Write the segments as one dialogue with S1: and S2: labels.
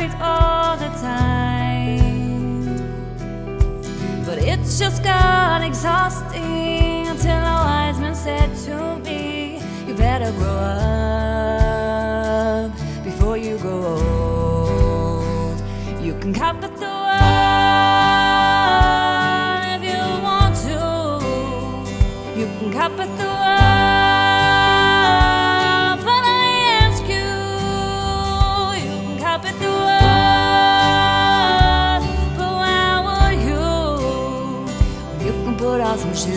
S1: right all the time. But it's just got exhausting until a wise man said to me, you better grow up before you grow old. You can cop at the world if you want to. You can cop at the world, but I ask you, you can cop at the world, but where were you? You can put on some shoes.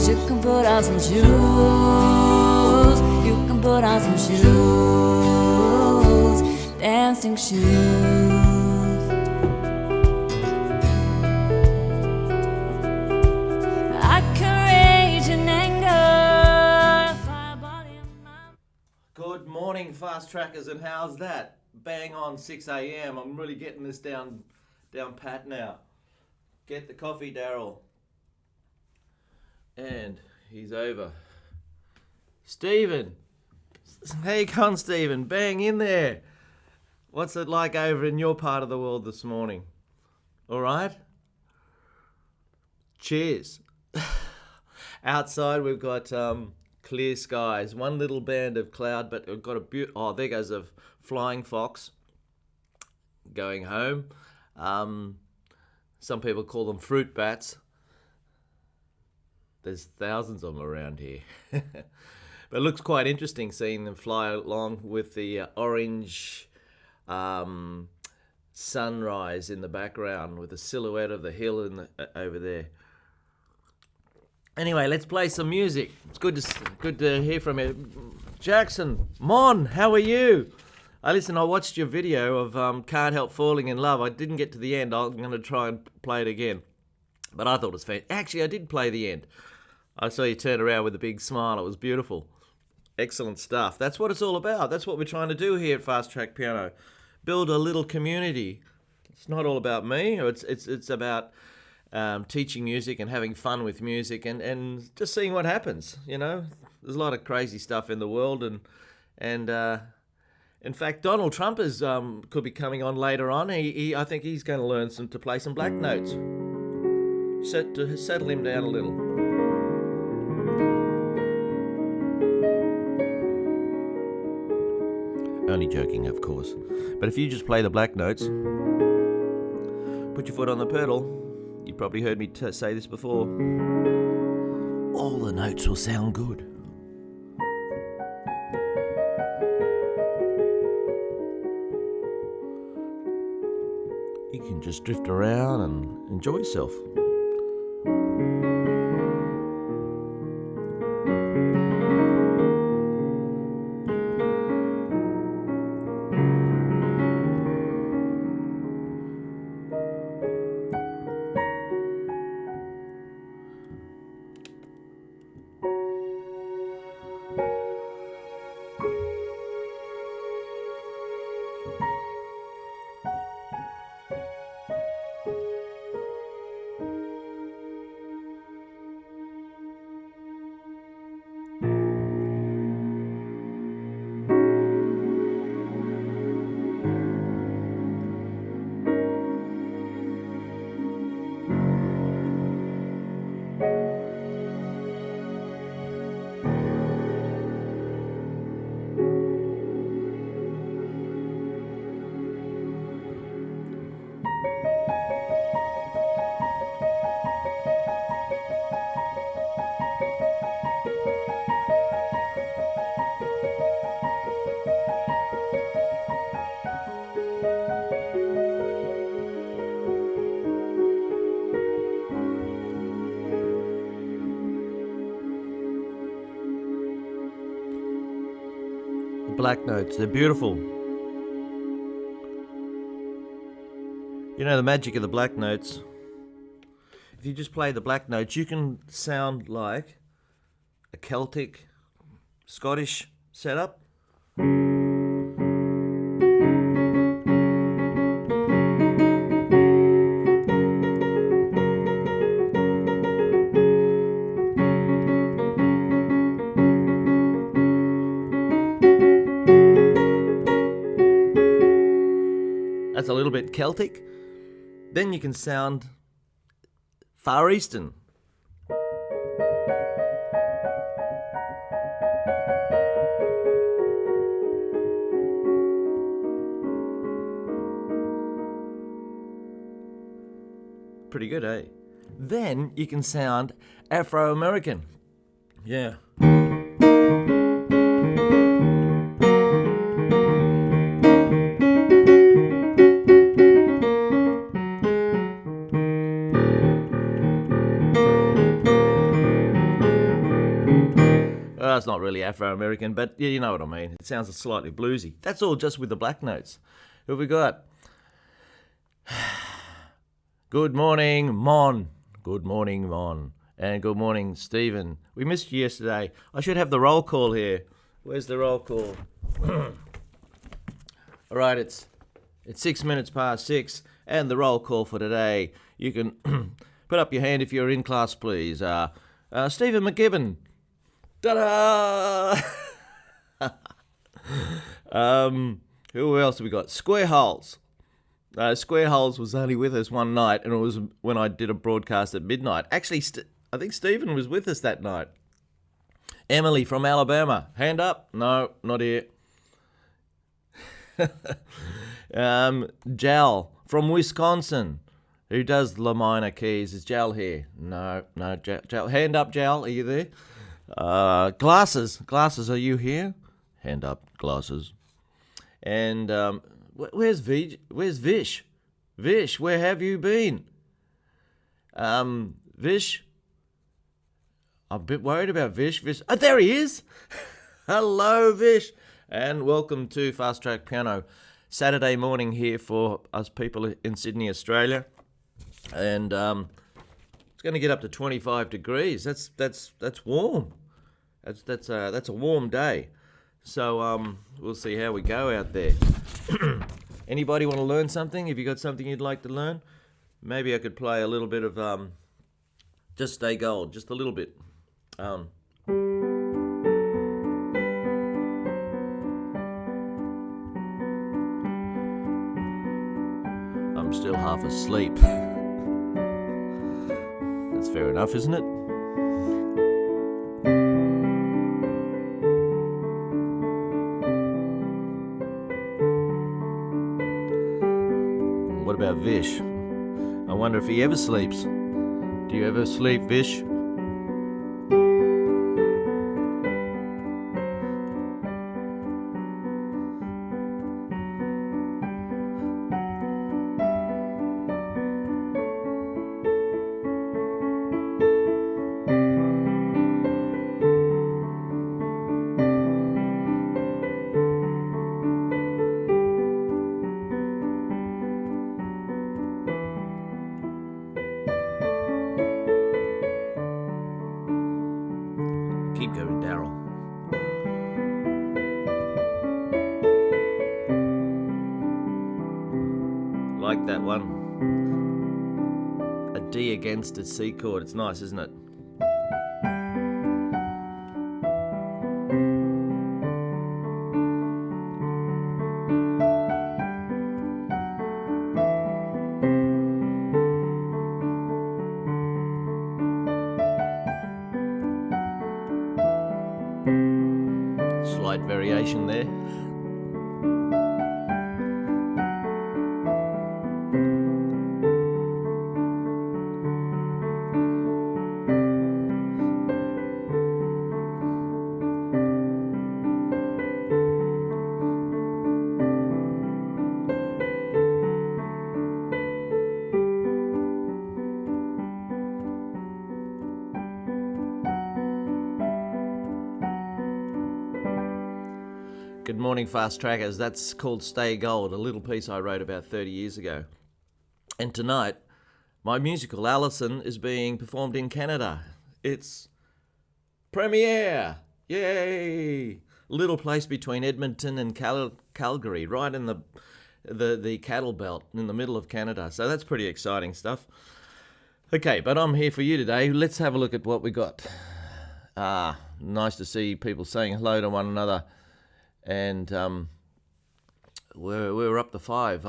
S1: You can put on some shoes. You can put on some shoes. Dancing shoes. I can rage in anger if I body in my...
S2: Good morning, fast trackers, and how's that? Bang on 6 a.m. I'm really getting this down pat now. Get the coffee, Darryl. And he's over. Stephen. How you going, Stephen? Bang in there. What's it like over in your part of the world this morning? All right? Cheers. Outside we've got clear skies. One little band of cloud, but we've got a oh, there goes a flying fox going home. Some people call them fruit bats. There's thousands of them around here. But it looks quite interesting seeing them fly along with the orange sunrise in the background with the silhouette of the hill over there. Anyway, let's play some music. It's good to hear from you. Jackson, Mon, how are you? I watched your video of Can't Help Falling in Love. I didn't get to the end. I'm going to try and play it again. But I thought it was fantastic. Actually, I did play the end. I saw you turn around with a big smile. It was beautiful. Excellent stuff. That's what it's all about. That's what we're trying to do here at Fast Track Piano. Build a little community. It's not all about me. It's about teaching music and having fun with music and just seeing what happens. You know, there's a lot of crazy stuff in the world, and in fact, Donald Trump could be coming on later on. I think he's going to learn to play some black notes. To settle him down a little. Only joking, of course. But if you just play the black notes, put your foot on the pedal. You probably heard me say this before. All the notes will sound good. You can just drift around and enjoy yourself. Black notes, they're beautiful. You know the magic of the black notes. If you just play the black notes, you can sound like a Celtic, Scottish setup. That's a little bit Celtic. Then you can sound Far Eastern. Pretty good, eh? Then you can sound Afro-American. Yeah. It's not really Afro-American, but yeah, you know what I mean. It sounds slightly bluesy. That's all just with the black notes. Who have we got? Good morning, Mon. Good morning, Mon. And good morning, Stephen. We missed you yesterday. I should have the roll call here. Where's the roll call? All right, it's 6 minutes past 6, and the roll call for today. You can put up your hand if you're in class, please. Stephen McGibbon. Ta-da! Who else have we got? Square Holes. Square Holes was only with us one night, and it was when I did a broadcast at midnight. Actually, I think Stephen was with us that night. Emily from Alabama. Hand up? No, not here. Jal from Wisconsin. Who does the minor keys? Is Jal here? No, Jal. Hand up, Jal. Are you there? Glasses, are you here? Hand up, Glasses. And where's Vish? Vish, where have you been? Vish, I'm a bit worried about Vish. Oh, there he is. Hello, Vish, and welcome to Fast Track Piano. Saturday morning here for us people in Sydney, Australia, and it's going to get up to 25 degrees. That's warm. That's a warm day. So we'll see how we go out there. Anybody want to learn something? Have you got something you'd like to learn? Maybe I could play a little bit of Just Stay Gold, just a little bit. I'm still half asleep. That's fair enough, isn't it? What about Vish? I wonder if he ever sleeps. Do you ever sleep, Vish? Keep going, Darryl. Like that one. A D against a C chord. It's nice, isn't it? Slight variation there. Good morning, Fast Trackers. That's called Stay Gold, a little piece I wrote about 30 years ago. And tonight, my musical Allison is being performed in Canada. It's premiere! Yay! Little place between Edmonton and Calgary, right in the cattle belt in the middle of Canada. So that's pretty exciting stuff. Okay, but I'm here for you today. Let's have a look at what we got. Nice to see people saying hello to one another. And we're up to 5.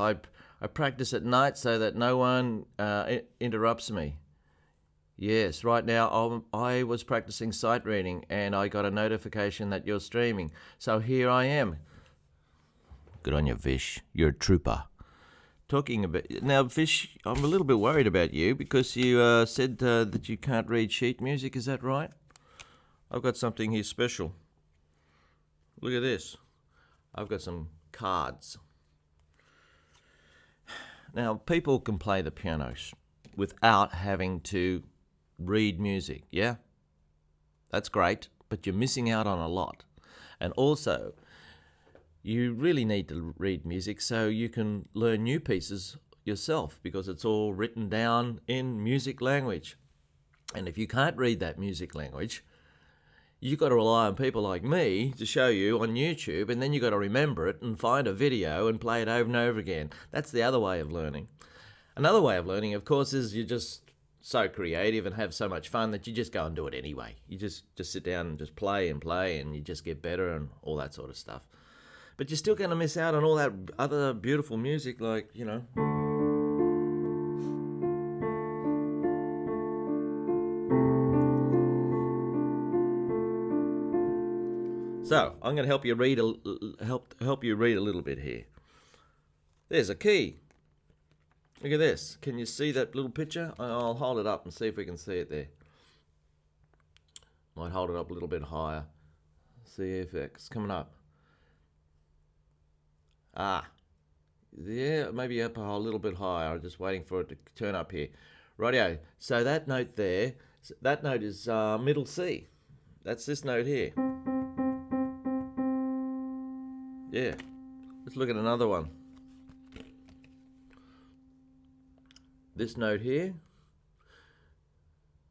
S2: I practice at night so that no one interrupts me. Yes, right now I was practicing sight reading and I got a notification that you're streaming. So here I am. Good on you, Vish. You're a trooper. Talking about... Now, Vish, I'm a little bit worried about you because you said that you can't read sheet music. Is that right? I've got something here special. Look at this. I've got some cards. Now, people can play the piano without having to read music, yeah? That's great, but you're missing out on a lot. And also, you really need to read music so you can learn new pieces yourself because it's all written down in music language. And if you can't read that music language, you've got to rely on people like me to show you on YouTube, and then you've got to remember it and find a video and play it over and over again. That's the other way of learning. Another way of learning, of course, is you're just so creative and have so much fun that you just go and do it anyway. You just sit down and just play and you just get better and all that sort of stuff. But you're still going to miss out on all that other beautiful music like, you know. So I'm going to help you read help you read a little bit here. There's a key. Look at this. Can you see that little picture? I'll hold it up and see if we can see it there. Might hold it up a little bit higher. See if it's coming up. Yeah, maybe up a little bit higher. I'm just waiting for it to turn up here. Rightio. So that note there, that note is middle C. That's this note here. Yeah. Let's look at another one. This note here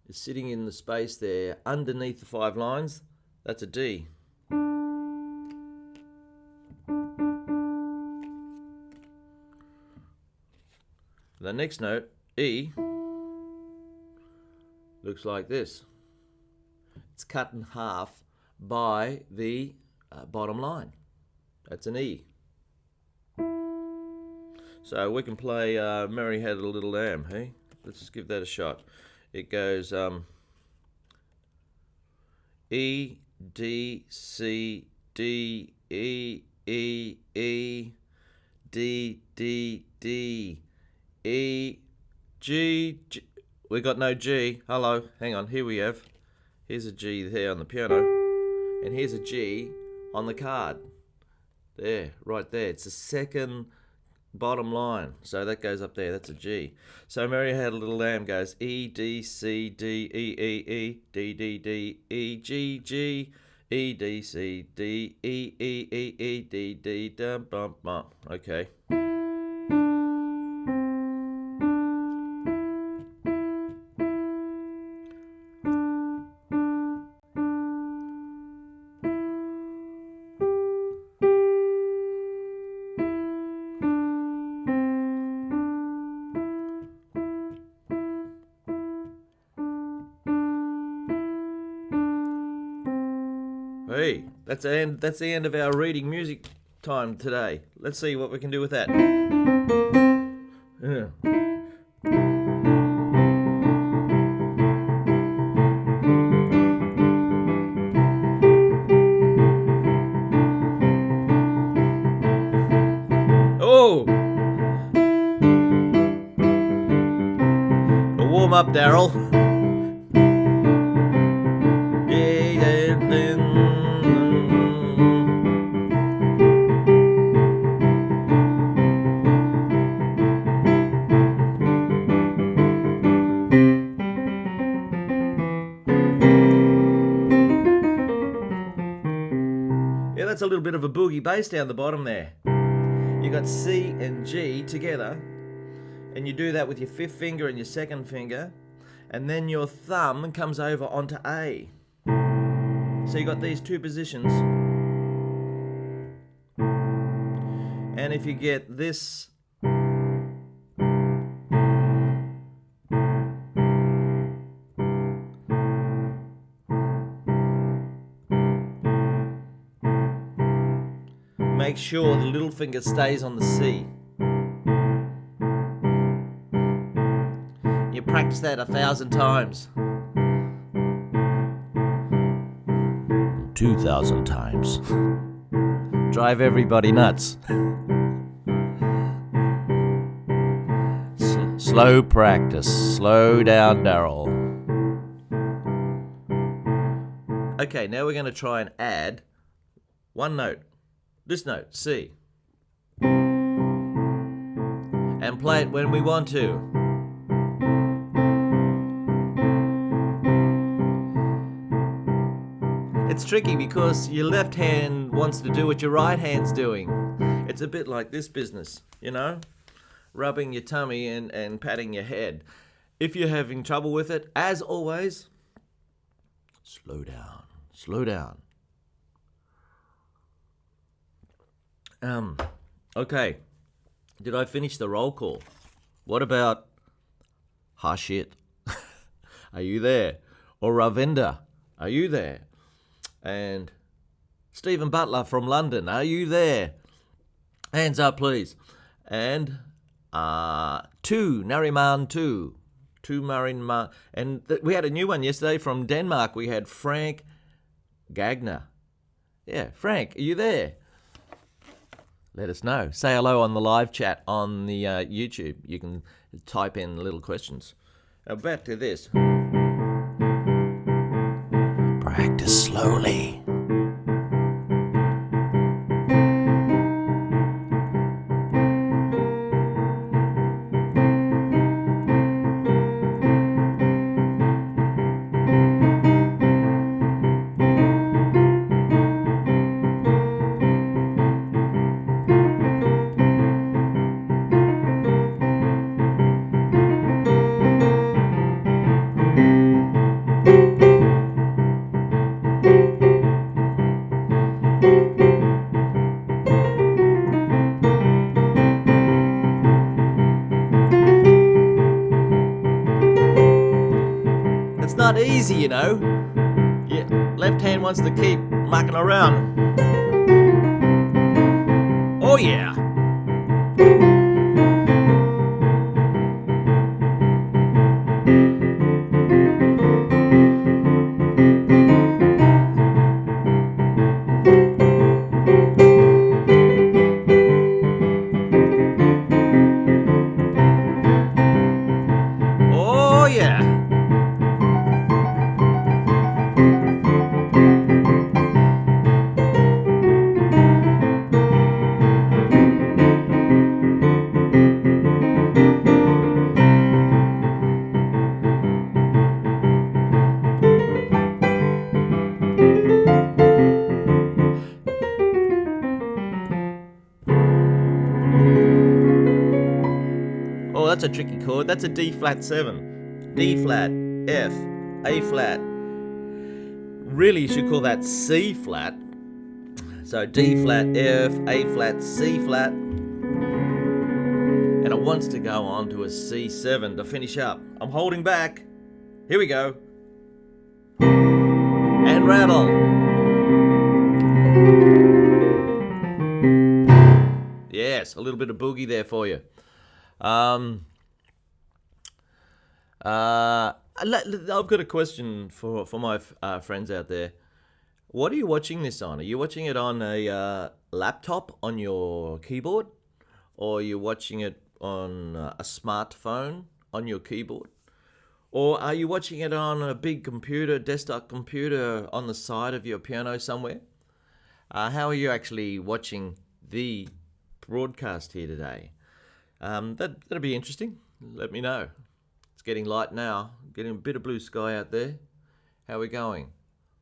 S2: is sitting in the space there underneath the 5 lines. That's a D. The next note, E, looks like this. It's cut in half by the bottom line. That's an E. So we can play Mary Had a Little Lamb, hey? Let's give that a shot. It goes E, D, C, D, E, E, E, D, D, D, E, G, G. We got no G. Hello, hang on, here we have. Here's a G there on the piano. And here's a G on the card. There, right there. It's the second bottom line. So that goes up there. That's a G. So Mary Had a Little Lamb goes E, D, C, D, E, E, E, D, D, D, E, G, G, E, D, C, D, E, E, E, E, D, D, dum, bum, bum. Okay. Hey, that's the end of our reading music time today. Let's see what we can do with that. Yeah. Oh! A warm up, Darryl. Yeah, that's a little bit of a boogie bass down the bottom there. You got C and G together, and you do that with your 5th finger and your 2nd finger, and then your thumb comes over onto A. So you got these 2 positions, and if you get this make sure the little finger stays on the C. practice that 1,000 times. 2,000 times. Drive everybody nuts. Slow practice. Slow down, Darryl. Okay, now we're going to try and add one note. This note, C. And play it when we want to. It's tricky because your left hand wants to do what your right hand's doing. It's a bit like this business, you know? Rubbing your tummy and patting your head. If you're having trouble with it, as always, slow down. Slow down. Okay. Did I finish the roll call? What about Harshit? Are you there? Or Ravinder? Are you there? And Stephen Butler from London, are you there? Hands up, please. And Nariman 2. Marinman. And we had a new one yesterday from Denmark. We had Frank Gagner. Yeah, Frank, are you there? Let us know. Say hello on the live chat on the YouTube. You can type in little questions. Now back to this. Practice slowly. Not easy, you know. Yeah, left hand wants to keep mucking around. Oh yeah. Oh yeah. Oh, that's a tricky chord. That's a D flat 7. D flat, F, A flat. Really, you should call that C flat. So D flat, F, A flat, C flat. And it wants to go on to a C7 to finish up. I'm holding back. Here we go. And rattle. Yes, a little bit of boogie there for you. I've got a question for my friends out there. What are you watching this on? Are you watching it on a laptop on your keyboard? Or are you watching it on a smartphone on your keyboard? Or are you watching it on a big computer, desktop computer on the side of your piano somewhere? How are you actually watching the broadcast here today? That'll be interesting. Let me know. It's getting light now. Getting a bit of blue sky out there. How are we going?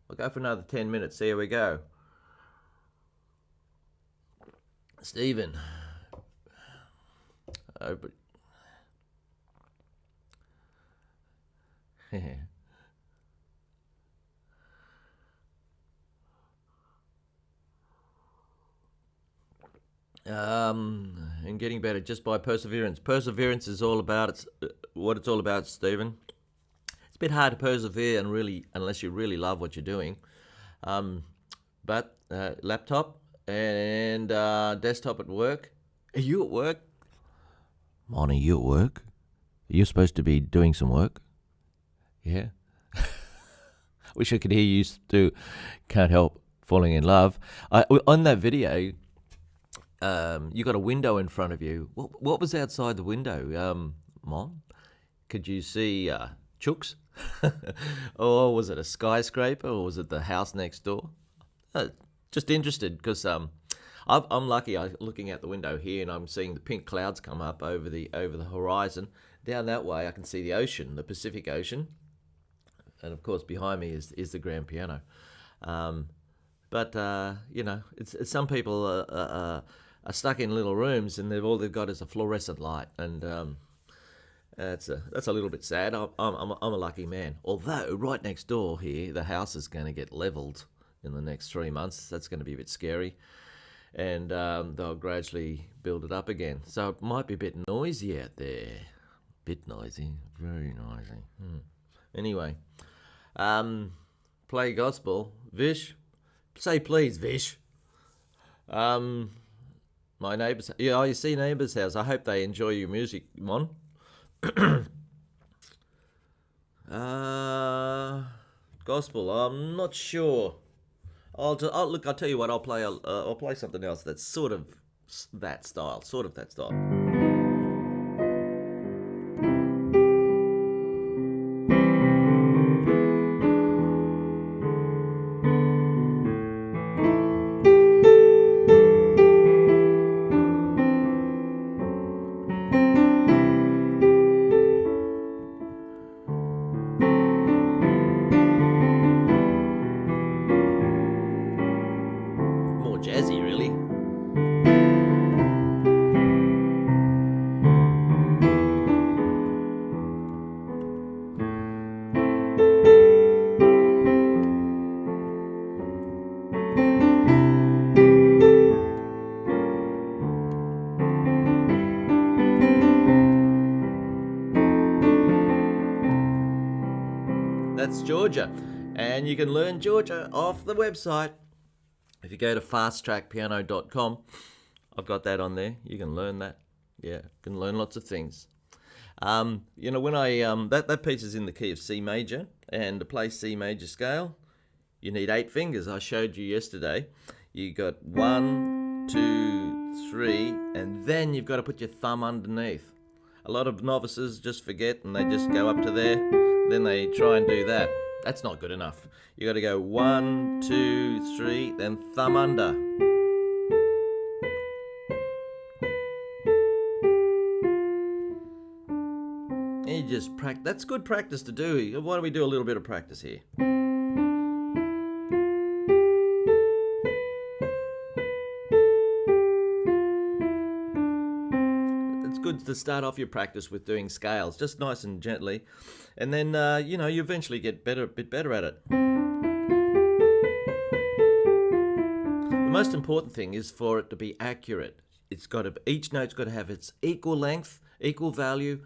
S2: I'll go for another 10 minutes. See how we go. Stephen. Oh, but... and getting better just by perseverance. Perseverance is all about what it's all about, Stephen. It's a bit hard to persevere unless you really love what you're doing. But laptop and desktop at work. Are you at work? Mon, are you at work? You're supposed to be doing some work. Yeah. Wish I could hear you do Can't Help Falling in Love. On that video, you got a window in front of you. What was outside the window, Mom? Could you see chooks? Or was it a skyscraper, or was it the house next door? Just interested, because I'm lucky. I'm looking out the window here, and I'm seeing the pink clouds come up over the horizon. Down that way, I can see the ocean, the Pacific Ocean, and of course behind me is the grand piano. But it's some people are stuck in little rooms, and all they've got is a fluorescent light, and that's a little bit sad. I'm a lucky man. Although right next door here, the house is going to get levelled in the next 3 months. That's going to be a bit scary, and they'll gradually build it up again. So it might be a bit noisy out there. Bit noisy, very noisy. Anyway, play gospel. Vish, say please, Vish. My neighbours. Yeah, you see neighbours' house. I hope they enjoy your music, Mon. Gospel. I'm not sure. I'll tell you what. I'll play something else that's sort of that style. More jazzy, really. That's Georgia, and you can learn Georgia off the website. If you go to fasttrackpiano.com, I've got that on there. You can learn that. Yeah, you can learn lots of things. When I that piece is in the key of C major, and to play C major scale, you need 8 fingers. I showed you yesterday. You got 1, 2, 3, and then you've got to put your thumb underneath. A lot of novices just forget, and they just go up to there. Then they try and do that. That's not good enough. You got to go 1, 2, 3, then thumb under. And you just practice. That's good practice to do. Why don't we do a little bit of practice here? Good to start off your practice with doing scales, just nice and gently, and then you eventually get a bit better at it. The most important thing is for it to be accurate. Each note's got to have its equal length, equal value,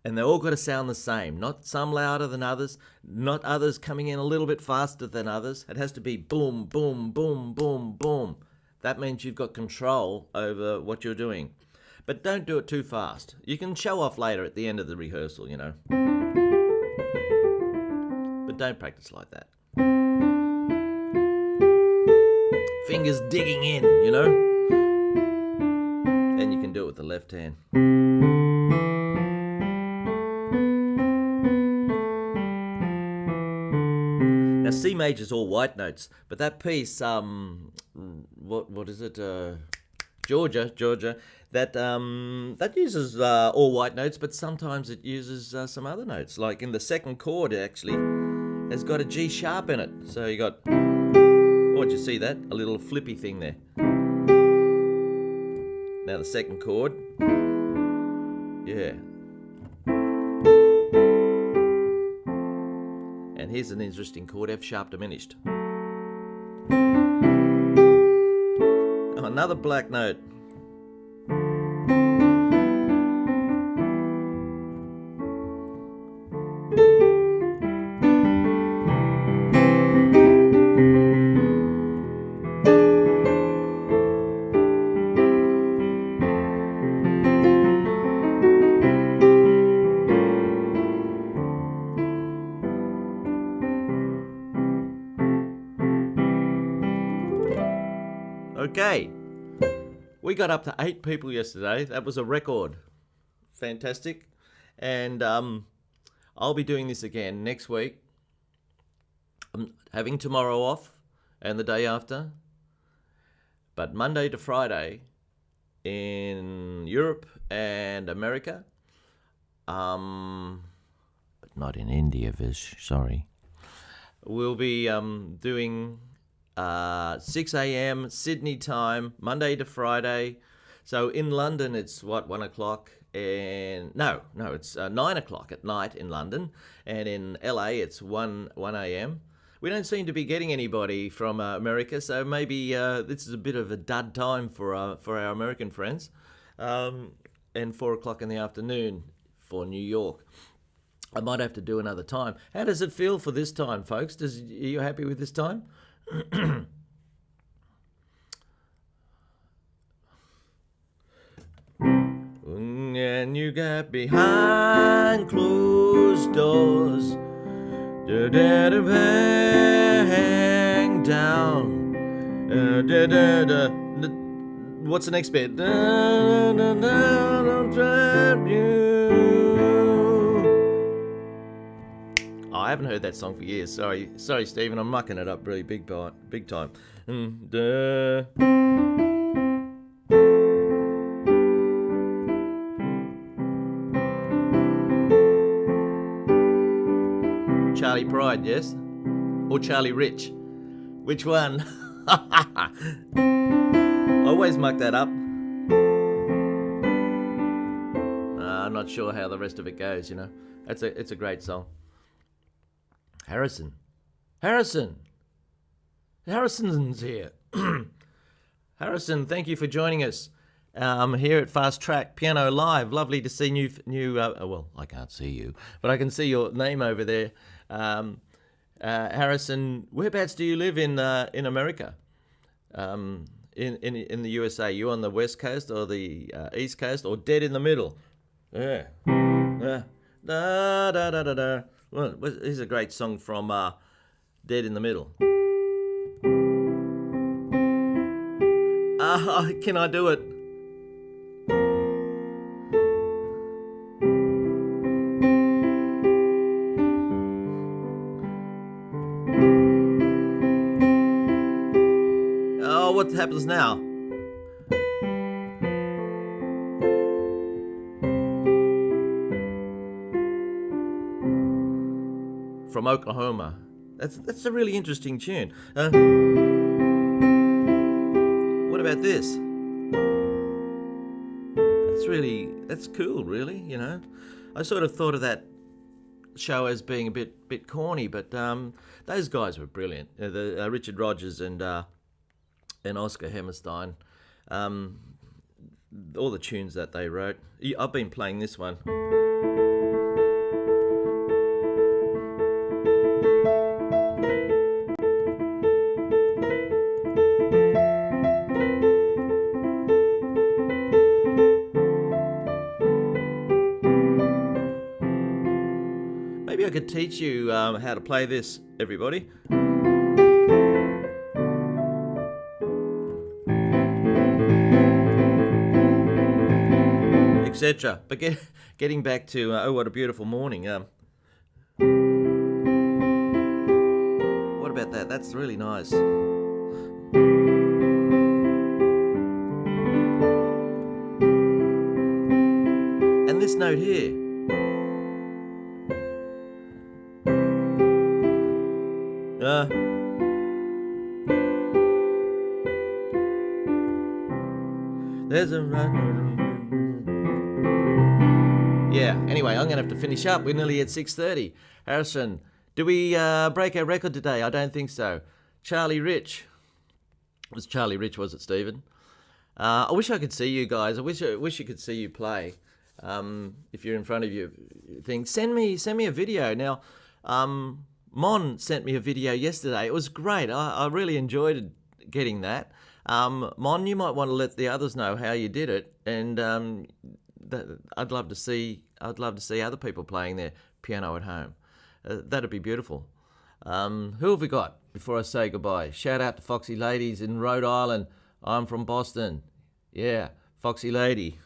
S2: and they all got to sound the same. Not some louder than others, not others coming in a little bit faster than others. It has to be boom, boom, boom, boom, boom. That means you've got control over what you're doing. But don't do it too fast. You can show off later at the end of the rehearsal, But don't practice like that. Fingers digging in, And you can do it with the left hand. Now C major's all white notes, but that piece, what is it? Georgia, that uses all white notes, but sometimes it uses some other notes. Like in the second chord, it actually has got a G sharp in it. So you got, did you see that? A little flippy thing there. Now the second chord, yeah. And here's an interesting chord, F sharp diminished. Another black note. We got up to 8 people yesterday. That was a record. Fantastic. And I'll be doing this again next week. I'm having tomorrow off and the day after. But Monday to Friday in Europe and America. But not in India, Vish. Sorry. We'll be doing 6 a.m. Sydney time, Monday to Friday. So in London, it's 1 o'clock, and no, it's 9 o'clock at night in London, and in LA it's 1 a.m. We don't seem to be getting anybody from America, so maybe this is a bit of a dud time for our American friends, and 4 o'clock in the afternoon for New York. I might have to do another time. How does it feel for this time, folks? Are you happy with this time? And you got behind closed doors, hang down. What's the next bit? Don't trap you. I haven't heard that song for years. Sorry, Stephen. I'm mucking it up really big time. Charlie Pride, yes? Or Charlie Rich? Which one? I always muck that up. I'm not sure how the rest of it goes, you know. It's a great song. Harrison's here. Harrison, thank you for joining us here at Fast Track Piano Live. Lovely to see new. Well, I can't see you, but I can see your name over there. Harrison, whereabouts do you live in America? In the USA, you on the West Coast or the East Coast, or dead in the middle? Yeah. Da da da da da. Well, here's a great song from Dead in the Middle. Can I do it? Oh, what happens now? From Oklahoma. That's a really interesting tune. What about this? That's cool, really, you know. I sort of thought of that show as being a bit corny, but those guys were brilliant. The Richard Rodgers and Oscar Hammerstein. All the tunes that they wrote. I've been playing this one. Maybe I could teach you how to play this, everybody. Etc. But getting back to Oh What a Beautiful Morning. What about that? That's really nice. And this note here. There's a yeah. Anyway, I'm gonna have to finish up. We're nearly at 6:30. Harrison, do we break our record today? I don't think so. Charlie Rich. It was Charlie Rich, was it, Stephen? I wish I could see you guys. I wish you could see you play. If you're in front of your thing, send me a video. Now, Mon sent me a video yesterday. It was great. I really enjoyed getting that. Mon, you might want to let the others know how you did it, and I'd love to see other people playing their piano at home. That'd be beautiful. Who have we got before I say goodbye? Shout out to Foxy Ladies in Rhode Island. I'm from Boston. Yeah, Foxy Lady.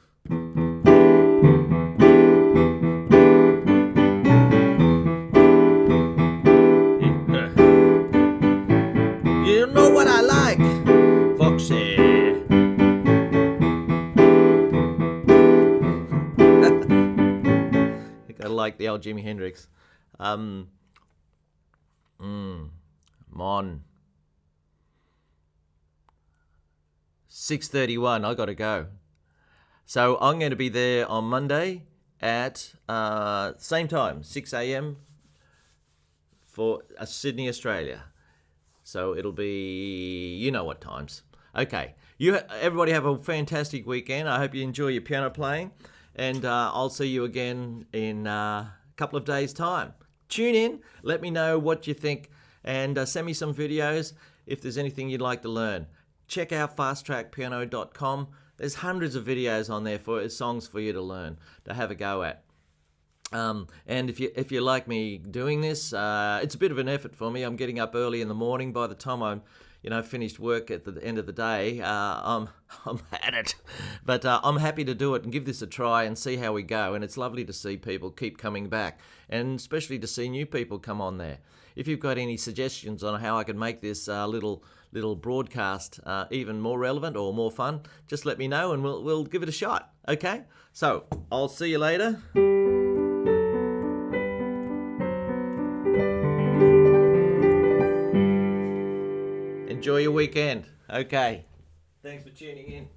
S2: You know what I like, Foxy. You gotta like the old Jimi Hendrix. Mon. 6:31. I gotta go. So I'm going to be there on Monday at same time, 6 a.m. for Sydney, Australia. So it'll be, you know what times. Okay, everybody have a fantastic weekend. I hope you enjoy your piano playing, and I'll see you again in a couple of days' time. Tune in, let me know what you think, and send me some videos if there's anything you'd like to learn. Check out fasttrackpiano.com. There's hundreds of videos on there for songs for you to learn, to have a go at. And if you like me doing this, it's a bit of an effort for me. I'm getting up early in the morning. By the time I'm finished work at the end of the day, I'm at it. But I'm happy to do it and give this a try and see how we go. And it's lovely to see people keep coming back, and especially to see new people come on there. If you've got any suggestions on how I can make this little broadcast even more relevant or more fun, just let me know and we'll give it a shot. Okay? So I'll see you later. Enjoy your weekend. Okay. Thanks for tuning in.